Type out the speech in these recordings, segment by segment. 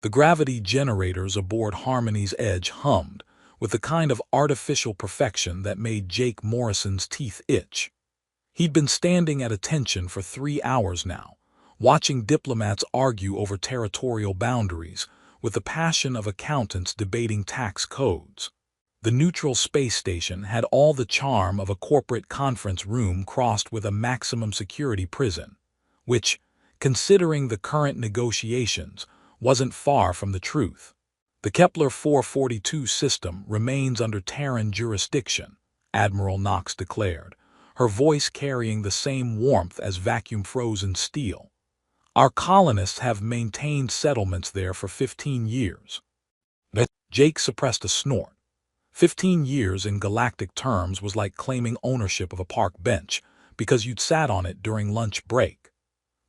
The gravity generators aboard Harmony's Edge hummed, with the kind of artificial perfection that made Jake Morrison's teeth itch. He'd been standing at attention for 3 hours now, watching diplomats argue over territorial boundaries, with the passion of accountants debating tax codes. The neutral space station had all the charm of a corporate conference room crossed with a maximum security prison, which, considering the current negotiations, wasn't far from the truth. The Kepler 442 system remains under Terran jurisdiction, Admiral Knox declared, her voice carrying the same warmth as vacuum-frozen steel. Our colonists have maintained settlements there for 15 years. Jake suppressed a snort. 15 years in galactic terms was like claiming ownership of a park bench because you'd sat on it during lunch break.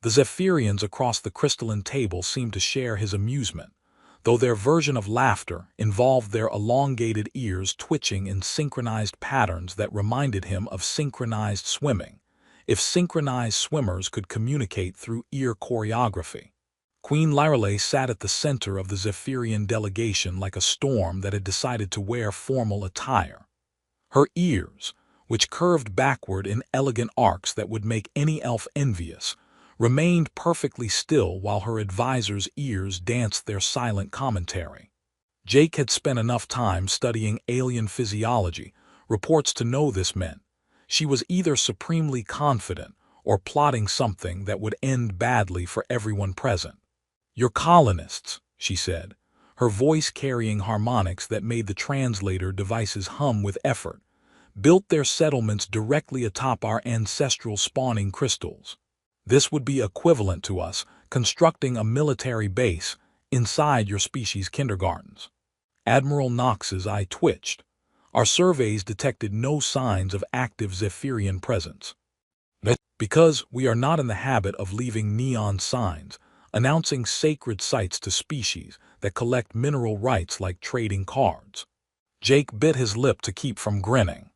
The Zephyrians across the crystalline table seemed to share his amusement, though their version of laughter involved their elongated ears twitching in synchronized patterns that reminded him of synchronized swimming, if synchronized swimmers could communicate through ear choreography. Queen Lyrale sat at the center of the Zephyrian delegation like a storm that had decided to wear formal attire. Her ears, which curved backward in elegant arcs that would make any elf envious, remained perfectly still while her advisor's ears danced their silent commentary. Jake had spent enough time studying alien physiology, reports to know this meant she was either supremely confident or plotting something that would end badly for everyone present. "Your colonists," she said, her voice carrying harmonics that made the translator devices hum with effort, "built their settlements directly atop our ancestral spawning crystals. This would be equivalent to us constructing a military base inside your species' kindergartens." Admiral Knox's eye twitched. "Our surveys detected no signs of active Zephyrian presence. Because we are not in the habit of leaving neon signs, announcing sacred sites to species that collect mineral rights like trading cards." Jake bit his lip to keep from grinning.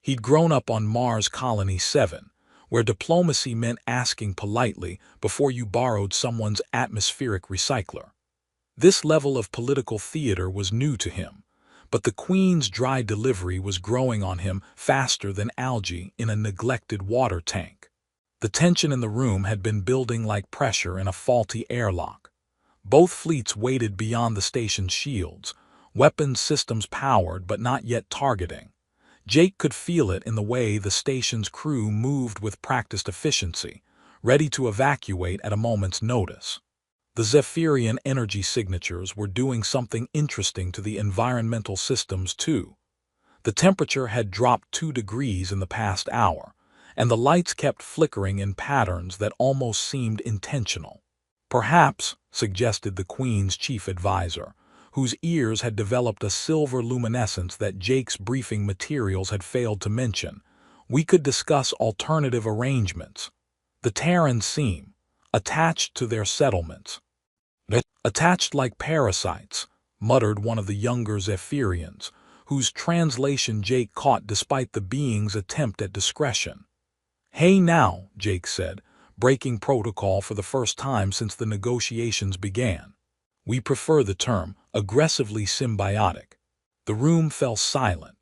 He'd grown up on Mars Colony 7, where diplomacy meant asking politely before you borrowed someone's atmospheric recycler. This level of political theater was new to him, but the Queen's dry delivery was growing on him faster than algae in a neglected water tank. The tension in the room had been building like pressure in a faulty airlock. Both fleets waited beyond the station's shields, weapons systems powered but not yet targeting. Jake could feel it in the way the station's crew moved with practiced efficiency, ready to evacuate at a moment's notice. The Zephyrian energy signatures were doing something interesting to the environmental systems too. The temperature had dropped 2 degrees in the past hour, and the lights kept flickering in patterns that almost seemed intentional. "Perhaps," suggested the Queen's chief advisor, whose ears had developed a silver luminescence that Jake's briefing materials had failed to mention, "we could discuss alternative arrangements. The Terrans seem attached to their settlements." "Attached like parasites," muttered one of the younger Zephyrians, whose translation Jake caught despite the being's attempt at discretion. "Hey now," Jake said, breaking protocol for the first time since the negotiations began. "We prefer the term aggressively symbiotic." The room fell silent.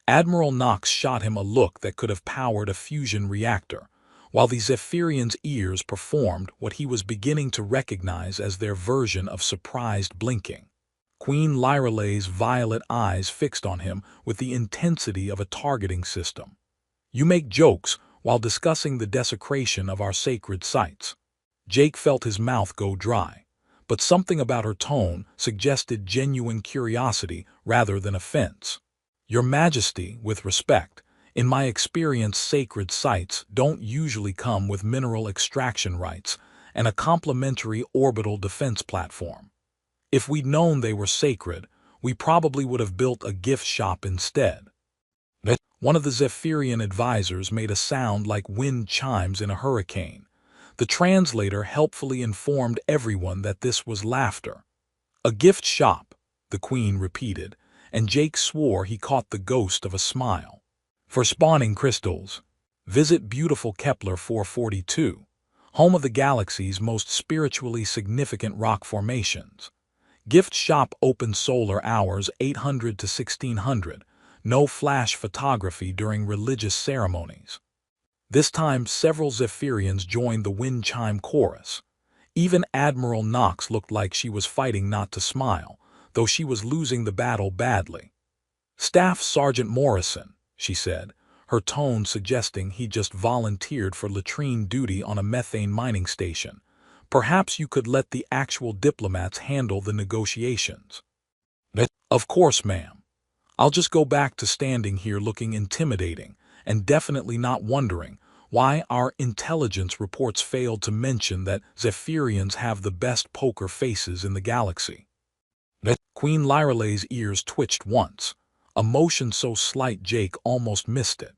Admiral Knox shot him a look that could have powered a fusion reactor, while the Zephyrian's ears performed what he was beginning to recognize as their version of surprised blinking. Queen Lyrale's violet eyes fixed on him with the intensity of a targeting system. "You make jokes while discussing the desecration of our sacred sites." Jake felt his mouth go dry, but something about her tone suggested genuine curiosity rather than offense. "Your Majesty, with respect, in my experience sacred sites don't usually come with mineral extraction rights and a complementary orbital defense platform. If we'd known they were sacred, we probably would have built a gift shop instead." One of the Zephyrian advisors made a sound like wind chimes in a hurricane. The translator helpfully informed everyone that this was laughter. "A gift shop," the Queen repeated, and Jake swore he caught the ghost of a smile. "For spawning crystals, visit beautiful Kepler 442, home of the galaxy's most spiritually significant rock formations. Gift shop open solar hours 800 to 1600. No flash photography during religious ceremonies. This time several Zephyrians joined the wind chime chorus. Even Admiral Knox looked like she was fighting not to smile, though she was losing the battle badly. "Staff Sergeant Morrison," she said, her tone suggesting he just volunteered for latrine duty on a methane mining station. "Perhaps you could let the actual diplomats handle the negotiations." "Of course, ma'am. I'll just go back to standing here looking intimidating and definitely not wondering why our intelligence reports failed to mention that Zephyrians have the best poker faces in the galaxy." Queen Lyraleigh's ears twitched once, a motion so slight Jake almost missed it.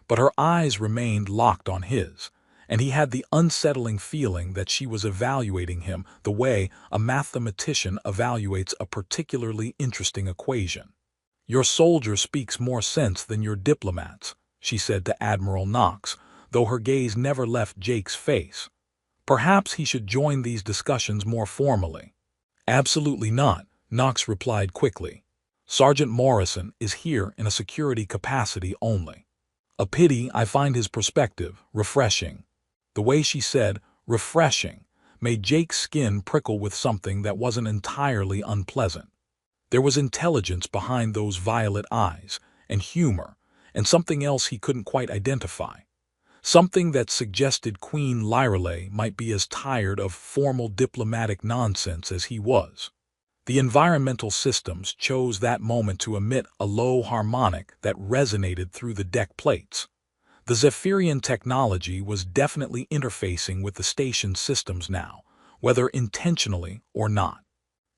But her eyes remained locked on his, and he had the unsettling feeling that she was evaluating him the way a mathematician evaluates a particularly interesting equation. "Your soldier speaks more sense than your diplomats," she said to Admiral Knox, though her gaze never left Jake's face. "Perhaps he should join these discussions more formally." "Absolutely not," Knox replied quickly. "Sergeant Morrison is here in a security capacity only." "A pity. I find his perspective refreshing." The way she said refreshing made Jake's skin prickle with something that wasn't entirely unpleasant. There was intelligence behind those violet eyes, and humor, and something else he couldn't quite identify. Something that suggested Queen Lyraleigh might be as tired of formal diplomatic nonsense as he was. The environmental systems chose that moment to emit a low harmonic that resonated through the deck plates. The Zephyrian technology was definitely interfacing with the station's systems now, whether intentionally or not.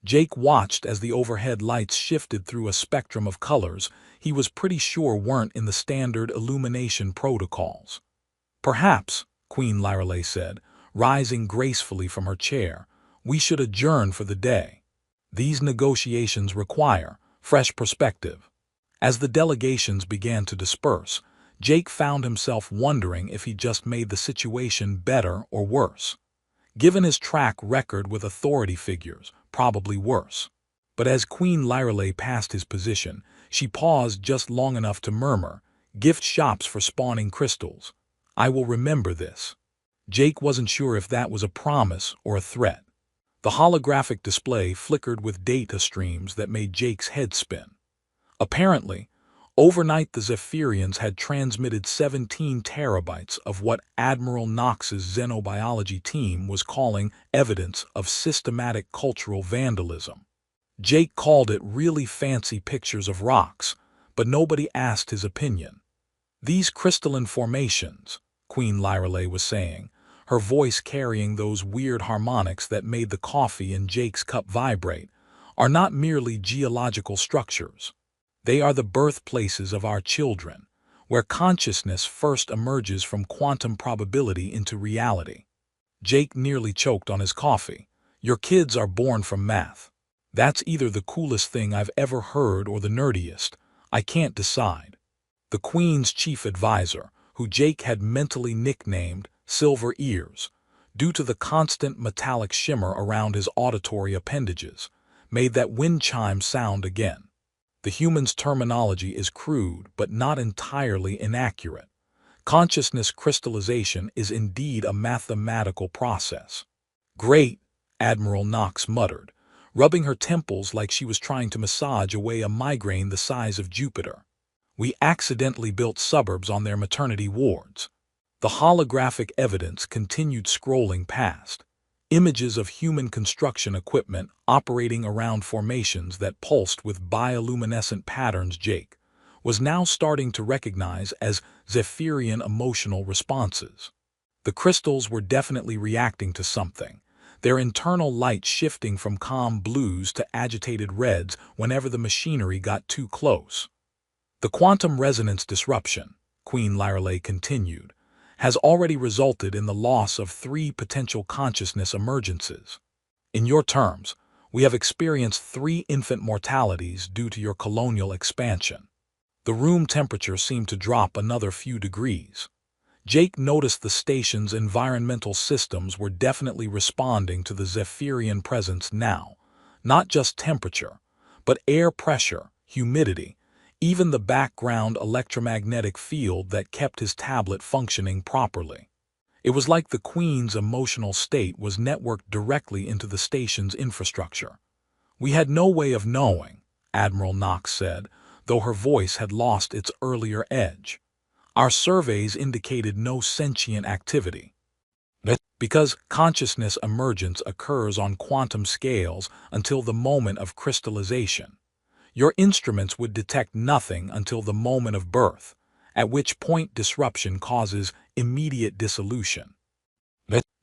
Jake watched as the overhead lights shifted through a spectrum of colors he was pretty sure weren't in the standard illumination protocols. "Perhaps," Queen Lyraleigh said, rising gracefully from her chair, "we should adjourn for the day. These negotiations require fresh perspective." As the delegations began to disperse, Jake found himself wondering if he just made the situation better or worse. Given his track record with authority figures, probably worse. But as Queen Lyraleigh passed his position, she paused just long enough to murmur, "Gift shops for spawning crystals. I will remember this." Jake wasn't sure if that was a promise or a threat. The holographic display flickered with data streams that made Jake's head spin. Apparently, overnight the Zephyrians had transmitted 17 terabytes of what Admiral Knox's xenobiology team was calling evidence of systematic cultural vandalism. Jake called it really fancy pictures of rocks, but nobody asked his opinion. "These crystalline formations," Queen Lyraleigh was saying, her voice carrying those weird harmonics that made the coffee in Jake's cup vibrate, "are not merely geological structures. They are the birthplaces of our children, where consciousness first emerges from quantum probability into reality." Jake nearly choked on his coffee. "Your kids are born from math. That's either the coolest thing I've ever heard or the nerdiest. I can't decide." The Queen's chief advisor, who Jake had mentally nicknamed Silver Ears, due to the constant metallic shimmer around his auditory appendages, made that wind chime sound again. The human's terminology is crude but not entirely inaccurate. Consciousness crystallization is indeed a mathematical process. "Great," Admiral Knox muttered, rubbing her temples like she was trying to massage away a migraine the size of Jupiter. "We accidentally built suburbs on their maternity wards." The holographic evidence continued scrolling past. Images of human construction equipment operating around formations that pulsed with bioluminescent patterns Jake was now starting to recognize as Zephyrian emotional responses. The crystals were definitely reacting to something, their internal light shifting from calm blues to agitated reds whenever the machinery got too close. "The quantum resonance disruption," Queen Lyraleigh continued, "has already resulted in the loss of 3 potential consciousness emergences. In your terms, we have experienced 3 infant mortalities due to your colonial expansion." The room temperature seemed to drop another few degrees. Jake noticed the station's environmental systems were definitely responding to the Zephyrian presence now, Not just temperature, but air pressure, humidity, even the background electromagnetic field that kept his tablet functioning properly. It was like the Queen's emotional state was networked directly into the station's infrastructure. "We had no way of knowing," Admiral Knox said, though her voice had lost its earlier edge. "Our surveys indicated no sentient activity. Because consciousness emergence occurs on quantum scales until the moment of crystallization. Your instruments would detect nothing until the moment of birth, at which point disruption causes immediate dissolution."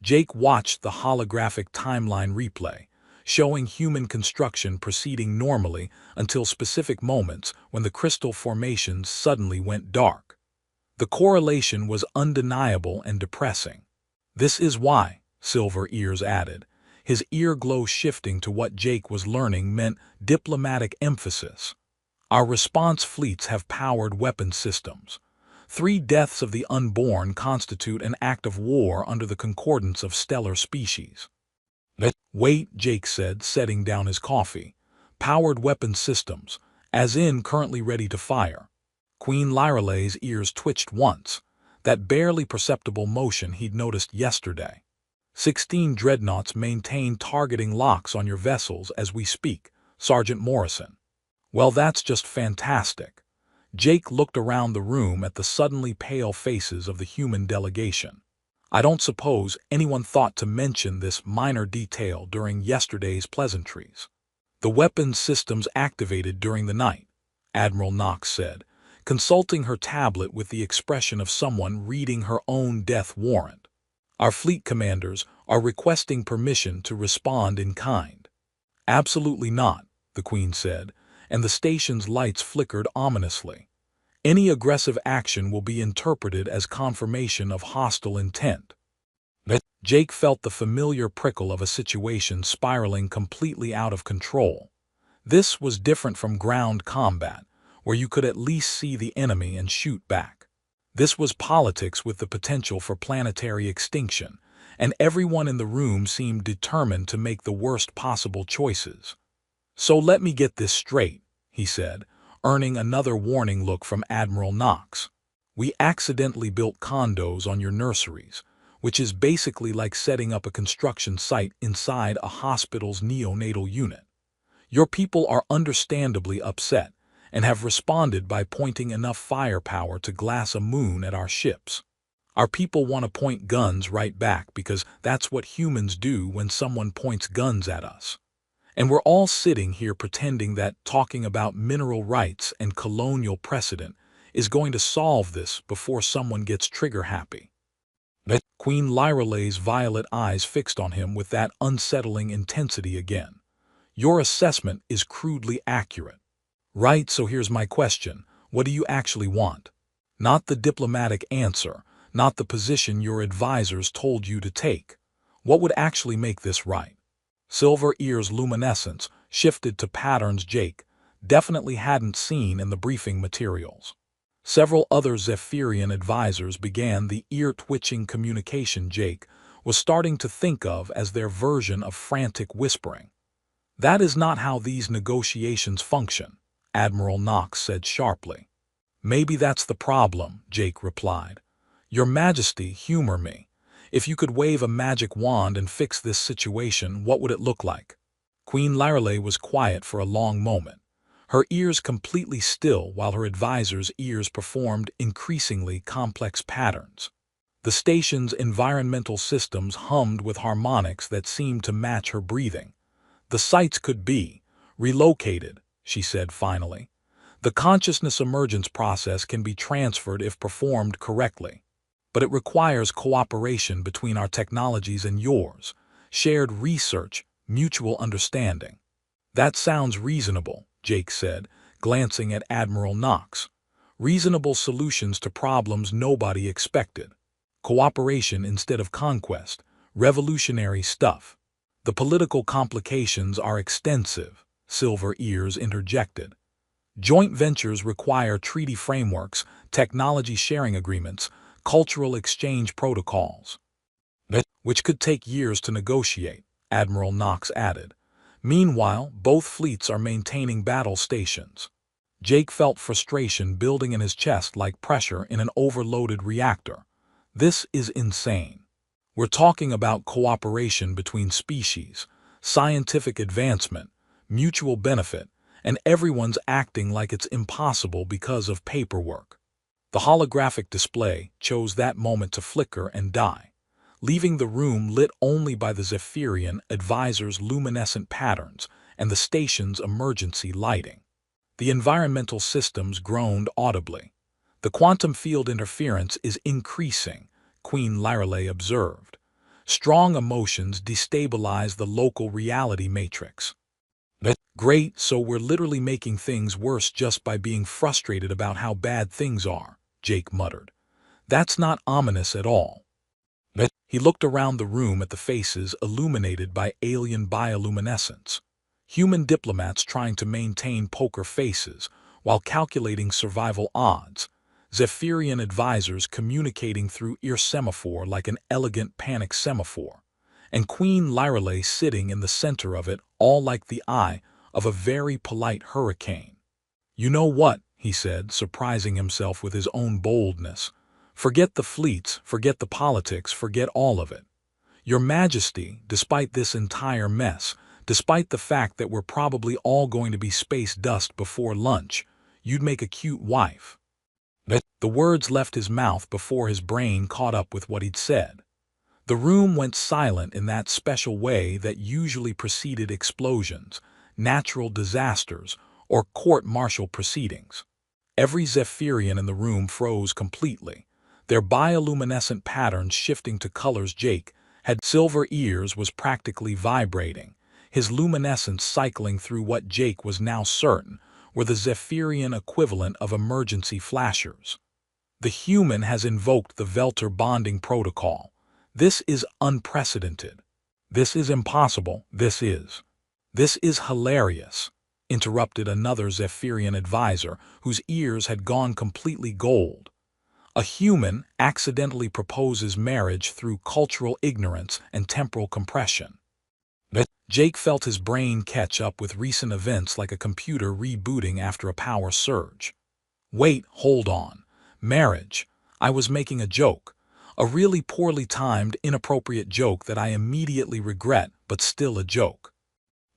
Jake watched the holographic timeline replay, showing human construction proceeding normally until specific moments when the crystal formations suddenly went dark. The correlation was undeniable and depressing. "This is why," Silver Ears added, his ear glow shifting to what Jake was learning meant diplomatic emphasis. "Our response fleets have powered weapons systems. 3 deaths of the unborn constitute an act of war under the concordance of stellar species." "Wait," Jake said, setting down his coffee. "Powered weapons systems, as in currently ready to fire." Queen Lyraleigh's ears twitched once, that barely perceptible motion he'd noticed yesterday. 16 dreadnoughts maintain targeting locks on your vessels as we speak, Sergeant Morrison." "Well, that's just fantastic." Jake looked around the room at the suddenly pale faces of the human delegation. "I don't suppose anyone thought to mention this minor detail during yesterday's pleasantries." "The weapons systems activated during the night," Admiral Knox said, consulting her tablet with the expression of someone reading her own death warrant. "Our fleet commanders are requesting permission to respond in kind." "Absolutely not," the Queen said, and the station's lights flickered ominously. "Any aggressive action will be interpreted as confirmation of hostile intent." Jake felt the familiar prickle of a situation spiraling completely out of control. This was different from ground combat, where you could at least see the enemy and shoot back. This was politics with the potential for planetary extinction, and everyone in the room seemed determined to make the worst possible choices. "So let me get this straight," he said, earning another warning look from Admiral Knox. "We accidentally built condos on your nurseries, which is basically like setting up a construction site inside a hospital's neonatal unit. Your people are understandably upset, and have responded by pointing enough firepower to glass a moon at our ships. Our people want to point guns right back because that's what humans do when someone points guns at us. And we're all sitting here pretending that talking about mineral rights and colonial precedent is going to solve this before someone gets trigger-happy." Queen Lyraleigh's violet eyes fixed on him with that unsettling intensity again. "Your assessment is crudely accurate. Right, so here's my question. What do you actually want? Not the diplomatic answer, not the position your advisors told you to take. What would actually make this right?" Silver Ears' luminescence shifted to patterns Jake definitely hadn't seen in the briefing materials. Several other Zephyrian advisors began the ear-twitching communication Jake was starting to think of as their version of frantic whispering. "That is not how these negotiations function," Admiral Knox said sharply. "Maybe that's the problem," Jake replied. "Your Majesty, humor me. If you could wave a magic wand and fix this situation, what would it look like?" Queen Lyraleigh was quiet for a long moment, her ears completely still while her advisor's ears performed increasingly complex patterns. The station's environmental systems hummed with harmonics that seemed to match her breathing. "The sites could be relocated," she said finally. "The consciousness emergence process can be transferred if performed correctly. But it requires cooperation between our technologies and yours, shared research, mutual understanding." "That sounds reasonable," Jake said, glancing at Admiral Knox. "Reasonable solutions to problems nobody expected. Cooperation instead of conquest, revolutionary stuff." "The political complications are extensive," Silver Ears interjected. "Joint ventures require treaty frameworks, technology sharing agreements, cultural exchange protocols, which could take years to negotiate," Admiral Knox added. Meanwhile, both fleets are maintaining battle stations. Jake felt frustration building in his chest like pressure in an overloaded reactor. This is insane. We're talking about cooperation between species, scientific advancement, mutual benefit, and everyone's acting like it's impossible because of paperwork. The holographic display chose that moment to flicker and die, leaving the room lit only by the Zephyrian advisor's luminescent patterns and the station's emergency lighting. The environmental systems groaned audibly. The quantum field interference is increasing, Queen Lyreley observed. Strong emotions destabilize the local reality matrix. Great, so we're literally making things worse just by being frustrated about how bad things are, Jake muttered. That's not ominous at all. He looked around the room at the faces illuminated by alien bioluminescence. Human diplomats trying to maintain poker faces while calculating survival odds. Zephyrian advisors communicating through ear semaphore like an elegant panic semaphore. And Queen Lyreley sitting in the center of it, all like the eye of a very polite hurricane. You know what, he said, surprising himself with his own boldness. Forget the fleets, forget the politics, forget all of it. Your Majesty, despite this entire mess, despite the fact that we're probably all going to be space dust before lunch, you'd make a cute wife. The words left his mouth before his brain caught up with what he'd said. The room went silent in that special way that usually preceded explosions, natural disasters, or court-martial proceedings. Every Zephyrian in the room froze completely, their bioluminescent patterns shifting to colors. Jake had silver ears was practically vibrating, his luminescence cycling through what Jake was now certain were the Zephyrian equivalent of emergency flashers. The human has invoked the Velter bonding protocol. This is unprecedented. This is impossible. This is hilarious, interrupted another Zephyrian advisor whose ears had gone completely gold. A human accidentally proposes marriage through cultural ignorance and temporal compression. Jake felt his brain catch up with recent events like a computer rebooting after a power surge. Wait, hold on. Marriage. I was making a joke. A really poorly timed, inappropriate joke that I immediately regret, but still a joke.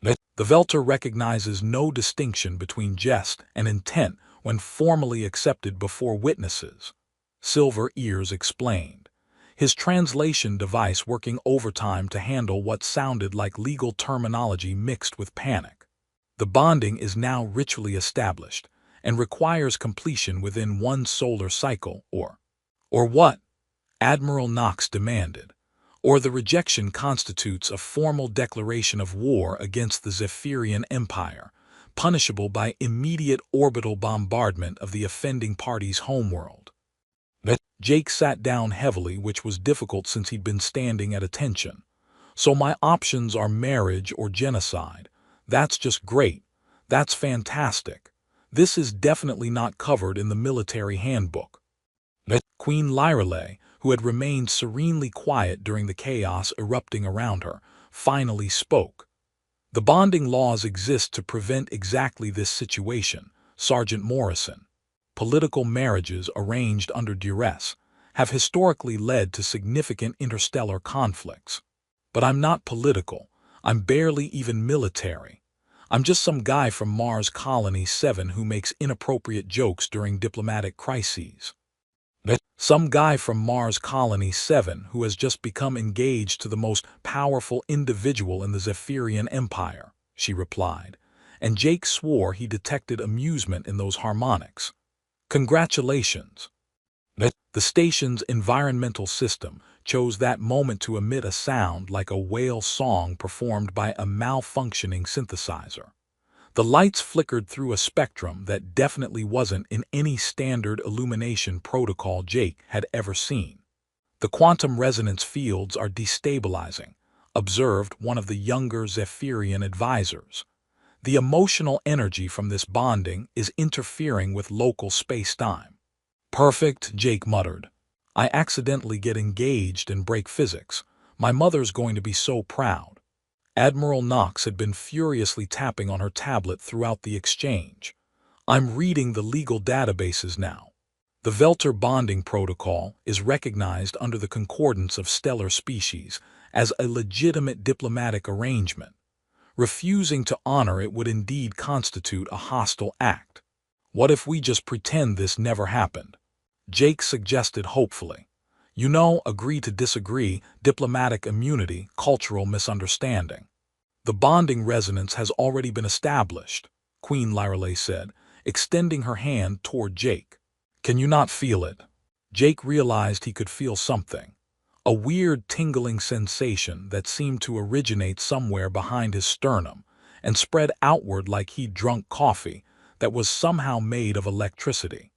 The Velter recognizes no distinction between jest and intent when formally accepted before witnesses. Silver Ears explained, his translation device working overtime to handle what sounded like legal terminology mixed with panic. The bonding is now ritually established and requires completion within one solar cycle, or what? Admiral Knox demanded. Or the rejection constitutes a formal declaration of war against the Zephyrian Empire, punishable by immediate orbital bombardment of the offending party's homeworld. Jake sat down heavily, which was difficult since he'd been standing at attention. So my options are marriage or genocide. That's just great. That's fantastic. This is definitely not covered in the military handbook. Queen Lyreley, who had remained serenely quiet during the chaos erupting around her, finally spoke. The bonding laws exist to prevent exactly this situation, Sergeant Morrison. Political marriages arranged under duress have historically led to significant interstellar conflicts. But I'm not political. I'm barely even military. I'm just some guy from Mars Colony 7 who makes inappropriate jokes during diplomatic crises. Some guy from Mars Colony 7 who has just become engaged to the most powerful individual in the Zephyrian Empire, she replied, and Jake swore he detected amusement in those harmonics. Congratulations. The station's environmental system chose that moment to emit a sound like a whale song performed by a malfunctioning synthesizer. The lights flickered through a spectrum that definitely wasn't in any standard illumination protocol Jake had ever seen. The quantum resonance fields are destabilizing, observed one of the younger Zephyrian advisors. The emotional energy from this bonding is interfering with local space-time. Perfect, Jake muttered. I accidentally get engaged and break physics. My mother's going to be so proud. Admiral Knox had been furiously tapping on her tablet throughout the exchange. I'm reading the legal databases now. The Velter bonding protocol is recognized under the Concordance of Stellar Species as a legitimate diplomatic arrangement. Refusing to honor it would indeed constitute a hostile act. What if we just pretend this never happened? Jake suggested hopefully. You know, agree to disagree, diplomatic immunity, cultural misunderstanding. The bonding resonance has already been established, Queen Lyreley said, extending her hand toward Jake. Can you not feel it? Jake realized he could feel something. A weird tingling sensation that seemed to originate somewhere behind his sternum and spread outward like he'd drunk coffee that was somehow made of electricity.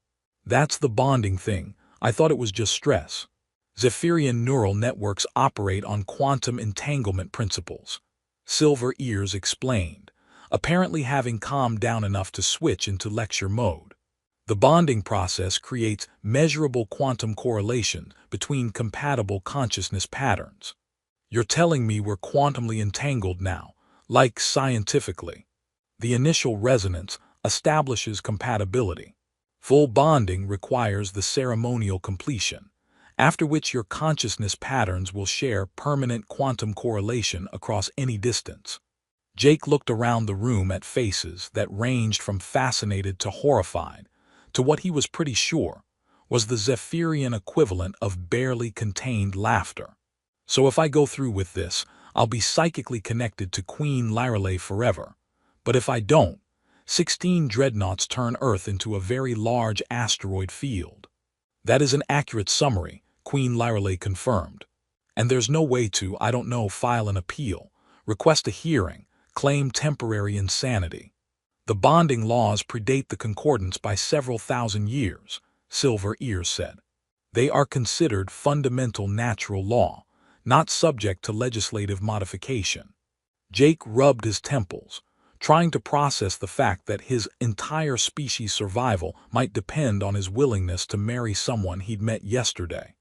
That's the bonding thing. I thought it was just stress. Zephyrian neural networks operate on quantum entanglement principles, Silver Ears explained, apparently having calmed down enough to switch into lecture mode. The bonding process creates measurable quantum correlation between compatible consciousness patterns. You're telling me we're quantumly entangled now, like scientifically. The initial resonance establishes compatibility. Full bonding requires the ceremonial completion, after which your consciousness patterns will share permanent quantum correlation across any distance. Jake looked around the room at faces that ranged from fascinated to horrified, to what he was pretty sure was the Zephyrian equivalent of barely contained laughter. So if I go through with this, I'll be psychically connected to Queen Lyreley forever. But if I don't, 16 dreadnoughts turn Earth into a very large asteroid field. That is an accurate summary, Queen Lyreley confirmed. And there's no way to, I don't know, file an appeal, request a hearing, claim temporary insanity. The bonding laws predate the Concordance by several thousand years, Silver Ears said. They are considered fundamental natural law, not subject to legislative modification. Jake rubbed his temples, trying to process the fact that his entire species' survival might depend on his willingness to marry someone he'd met yesterday.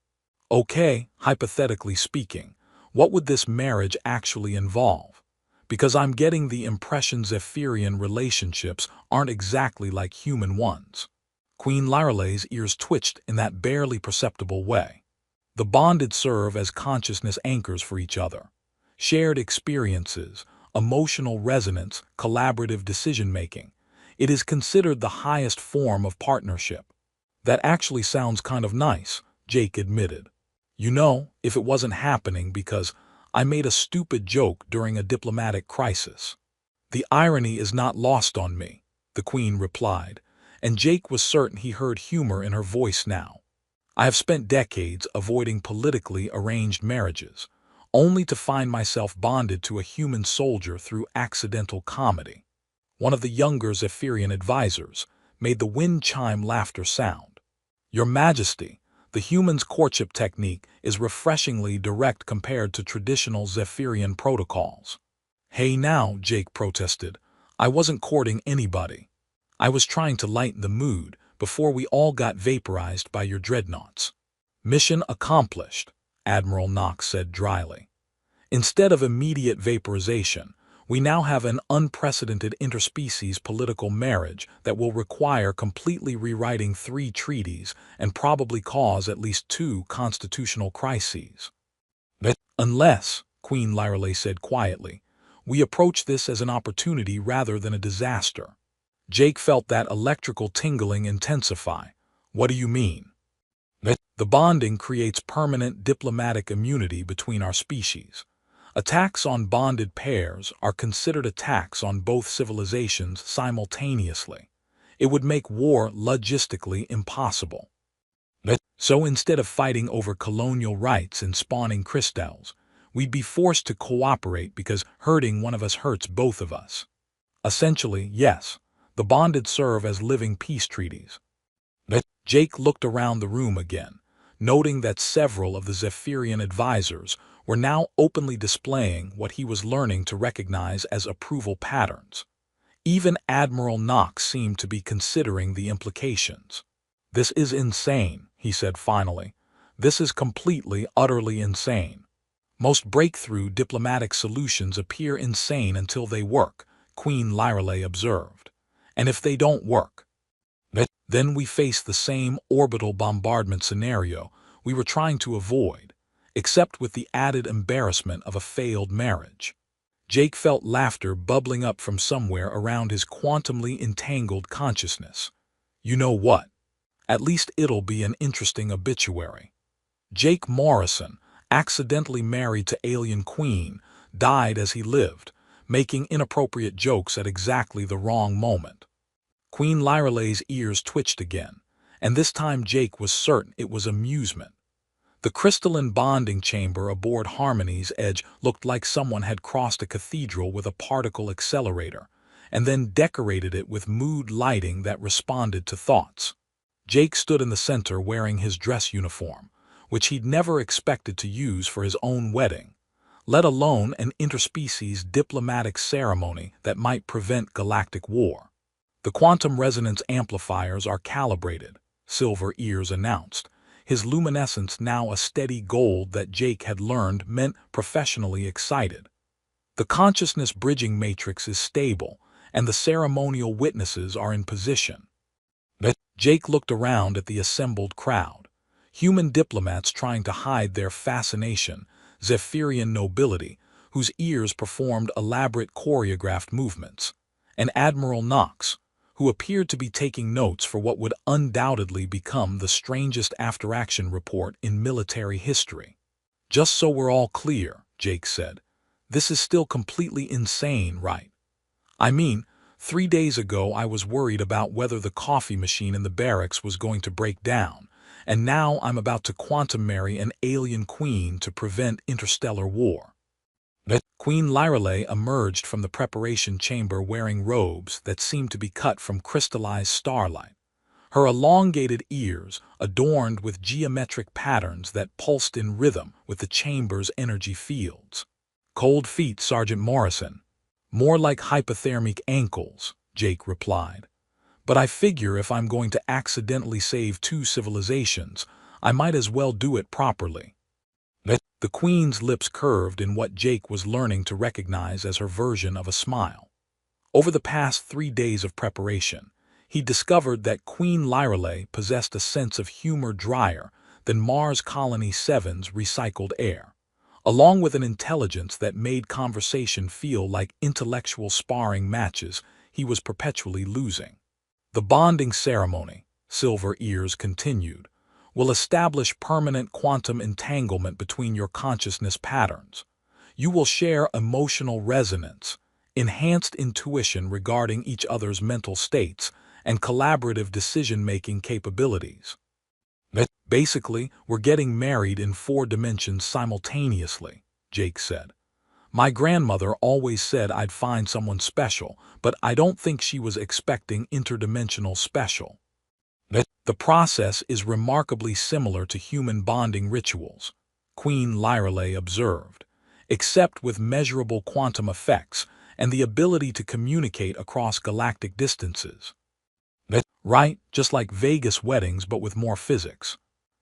Okay, hypothetically speaking, what would this marriage actually involve? Because I'm getting the impression Zephyrian relationships aren't exactly like human ones. Queen Lyreley's ears twitched in that barely perceptible way. The bonded serve as consciousness anchors for each other. Shared experiences, emotional resonance, collaborative decision-making. It is considered the highest form of partnership. That actually sounds kind of nice, Jake admitted. You know, if it wasn't happening because I made a stupid joke during a diplomatic crisis. The irony is not lost on me, the Queen replied, and Jake was certain he heard humor in her voice now. I have spent decades avoiding politically arranged marriages, only to find myself bonded to a human soldier through accidental comedy. One of the younger Zephyrian advisors made the wind chime laughter sound. Your Majesty, the human's courtship technique is refreshingly direct compared to traditional Zephyrian protocols. Hey now, Jake protested. I wasn't courting anybody. I was trying to lighten the mood before we all got vaporized by your dreadnoughts. Mission accomplished, Admiral Knox said dryly. Instead of immediate vaporization, we now have an unprecedented interspecies political marriage that will require completely rewriting 3 treaties and probably cause at least 2 constitutional crises. Unless, Queen Lyreley said quietly, we approach this as an opportunity rather than a disaster. Jake felt that electrical tingling intensify. What do you mean? The bonding creates permanent diplomatic immunity between our species. Attacks on bonded pairs are considered attacks on both civilizations simultaneously. It would make war logistically impossible. So instead of fighting over colonial rights and spawning crystals, we'd be forced to cooperate because hurting one of us hurts both of us. Essentially, yes, the bonded serve as living peace treaties. Jake looked around the room again, noting that several of the Zephyrian advisors were now openly displaying what he was learning to recognize as approval patterns. Even Admiral Knox seemed to be considering the implications. This is insane, he said finally. This is completely, utterly insane. Most breakthrough diplomatic solutions appear insane until they work, Queen Lyrale observed. And if they don't work, then we face the same orbital bombardment scenario we were trying to avoid, except with the added embarrassment of a failed marriage. Jake felt laughter bubbling up from somewhere around his quantumly entangled consciousness. You know what? At least it'll be an interesting obituary. Jake Morrison, accidentally married to Alien Queen, died as he lived, making inappropriate jokes at exactly the wrong moment. Queen Lyrale's ears twitched again, and this time Jake was certain it was amusement. The crystalline bonding chamber aboard Harmony's Edge looked like someone had crossed a cathedral with a particle accelerator, and then decorated it with mood lighting that responded to thoughts. Jake stood in the center wearing his dress uniform, which he'd never expected to use for his own wedding, let alone an interspecies diplomatic ceremony that might prevent galactic war. The quantum resonance amplifiers are calibrated, Silver Ears announced, his luminescence now a steady gold that Jake had learned meant professionally excited. The consciousness bridging matrix is stable, and the ceremonial witnesses are in position. Jake looked around at the assembled crowd. Human diplomats trying to hide their fascination, Zephyrian nobility, whose ears performed elaborate choreographed movements, and Admiral Knox, who appeared to be taking notes for what would undoubtedly become the strangest after-action report in military history. Just so we're all clear, Jake said, this is still completely insane, right? I mean, 3 days ago I was worried about whether the coffee machine in the barracks was going to break down, and now I'm about to quantum marry an alien queen to prevent interstellar war. Queen Lyrale emerged from the preparation chamber wearing robes that seemed to be cut from crystallized starlight. Her elongated ears, adorned with geometric patterns that pulsed in rhythm with the chamber's energy fields. Cold feet, Sergeant Morrison. More like hypothermic ankles, Jake replied. But I figure if I'm going to accidentally save 2 civilizations, I might as well do it properly. The Queen's lips curved in what Jake was learning to recognize as her version of a smile. Over the past 3 days of preparation, he discovered that Queen Lyrale possessed a sense of humor drier than Mars Colony 7's recycled air, along with an intelligence that made conversation feel like intellectual sparring matches he was perpetually losing. The bonding ceremony, Silver Ears continued, will establish permanent quantum entanglement between your consciousness patterns. You will share emotional resonance, enhanced intuition regarding each other's mental states, and collaborative decision-making capabilities. Basically, we're getting married in 4 dimensions simultaneously, Jake said. My grandmother always said I'd find someone special, but I don't think she was expecting interdimensional special. The process is remarkably similar to human bonding rituals, Queen Lyrale observed, except with measurable quantum effects and the ability to communicate across galactic distances. Right, just like Vegas weddings but with more physics.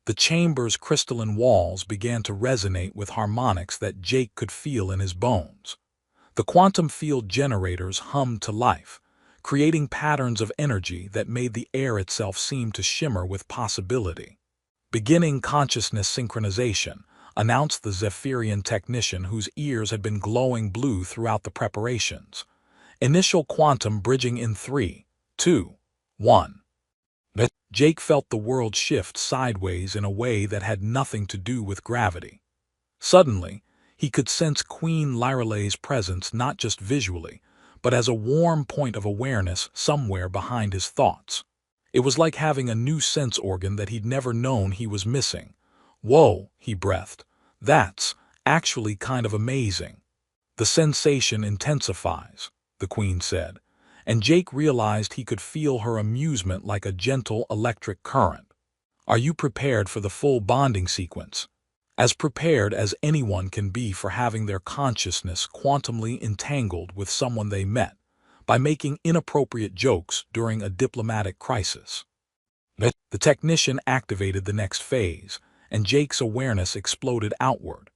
The chamber's crystalline walls began to resonate with harmonics that Jake could feel in his bones. The quantum field generators hummed to life, creating patterns of energy that made the air itself seem to shimmer with possibility. Beginning consciousness synchronization, announced the Zephyrian technician whose ears had been glowing blue throughout the preparations. Initial quantum bridging in 3, 2, 1. Jake felt the world shift sideways in a way that had nothing to do with gravity. Suddenly, he could sense Queen Lyrale's presence not just visually, but as a warm point of awareness somewhere behind his thoughts. It was like having a new sense organ that he'd never known he was missing. Whoa, he breathed. That's actually kind of amazing. The sensation intensifies, the Queen said, and Jake realized he could feel her amusement like a gentle electric current. Are you prepared for the full bonding sequence? As prepared as anyone can be for having their consciousness quantumly entangled with someone they met, by making inappropriate jokes during a diplomatic crisis. The technician activated the next phase, and Jake's awareness exploded outward.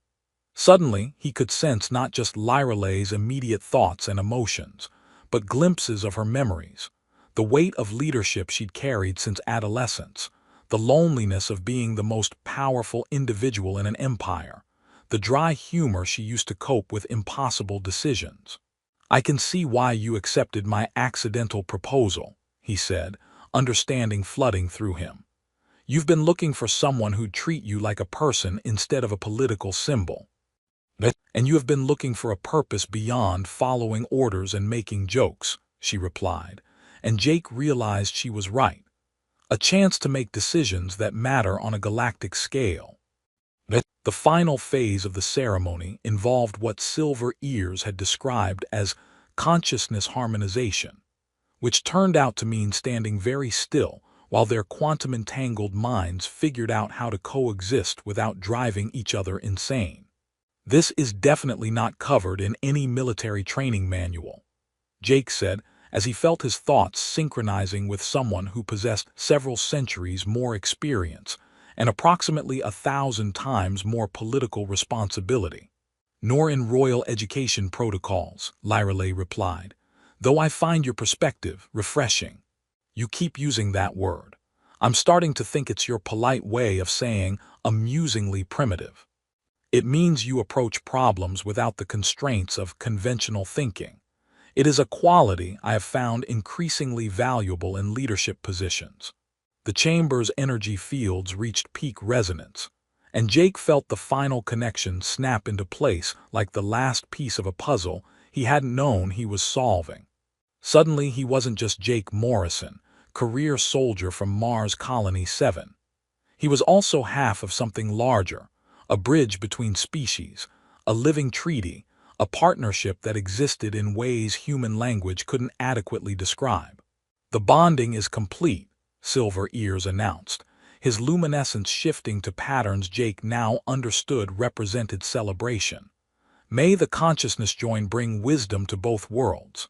Suddenly, he could sense not just Lyralay's immediate thoughts and emotions, but glimpses of her memories, the weight of leadership she'd carried since adolescence, the loneliness of being the most powerful individual in an empire, the dry humor she used to cope with impossible decisions. "I can see why you accepted my accidental proposal," he said, understanding flooding through him. "You've been looking for someone who'd treat you like a person instead of a political symbol. And you have been looking for a purpose beyond following orders and making jokes," she replied, and Jake realized she was right. A chance to make decisions that matter on a galactic scale. The final phase of the ceremony involved what Silver Ears had described as consciousness harmonization, which turned out to mean standing very still while their quantum-entangled minds figured out how to coexist without driving each other insane. "This is definitely not covered in any military training manual," Jake said, as he felt his thoughts synchronizing with someone who possessed several centuries more experience and approximately 1,000 times more political responsibility. "Nor in royal education protocols," Lyralay replied, "though I find your perspective refreshing. You keep using that word. I'm starting to think it's your polite way of saying amusingly primitive. It means you approach problems without the constraints of conventional thinking. It is a quality I have found increasingly valuable in leadership positions." The chamber's energy fields reached peak resonance, and Jake felt the final connection snap into place like the last piece of a puzzle he hadn't known he was solving. Suddenly, he wasn't just Jake Morrison, career soldier from Mars Colony 7. He was also half of something larger, a bridge between species, a living treaty, a partnership that existed in ways human language couldn't adequately describe. "The bonding is complete," Silver Ears announced, his luminescence shifting to patterns Jake now understood represented celebration. "May the consciousness join bring wisdom to both worlds.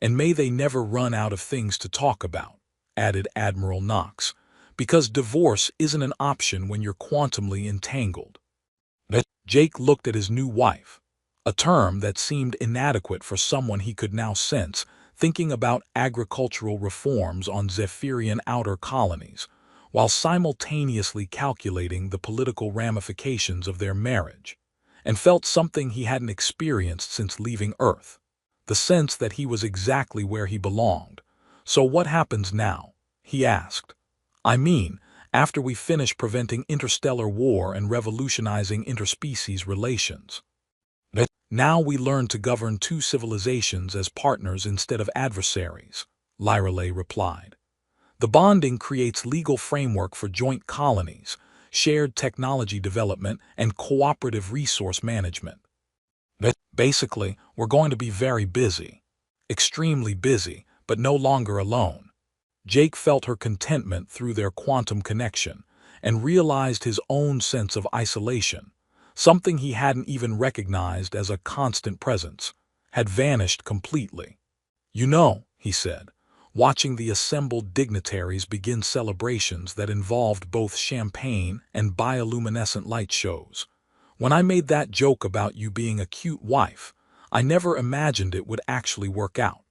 And may they never run out of things to talk about," added Admiral Knox, "because divorce isn't an option when you're quantumly entangled." Jake looked at his new wife, a term that seemed inadequate for someone he could now sense, thinking about agricultural reforms on Zephyrian outer colonies, while simultaneously calculating the political ramifications of their marriage, and felt something he hadn't experienced since leaving Earth, the sense that he was exactly where he belonged. "So what happens now?" he asked. "I mean, after we finish preventing interstellar war and revolutionizing interspecies relations." "Now we learn to govern two civilizations as partners instead of adversaries," Lyralay replied. "The bonding creates legal framework for joint colonies, shared technology development, and cooperative resource management. Basically, we're going to be very busy. Extremely busy, but no longer alone." Jake felt her contentment through their quantum connection and realized his own sense of isolation, something he hadn't even recognized as a constant presence, had vanished completely. "You know," he said, watching the assembled dignitaries begin celebrations that involved both champagne and bioluminescent light shows, "when I made that joke about you being a cute wife, I never imagined it would actually work out.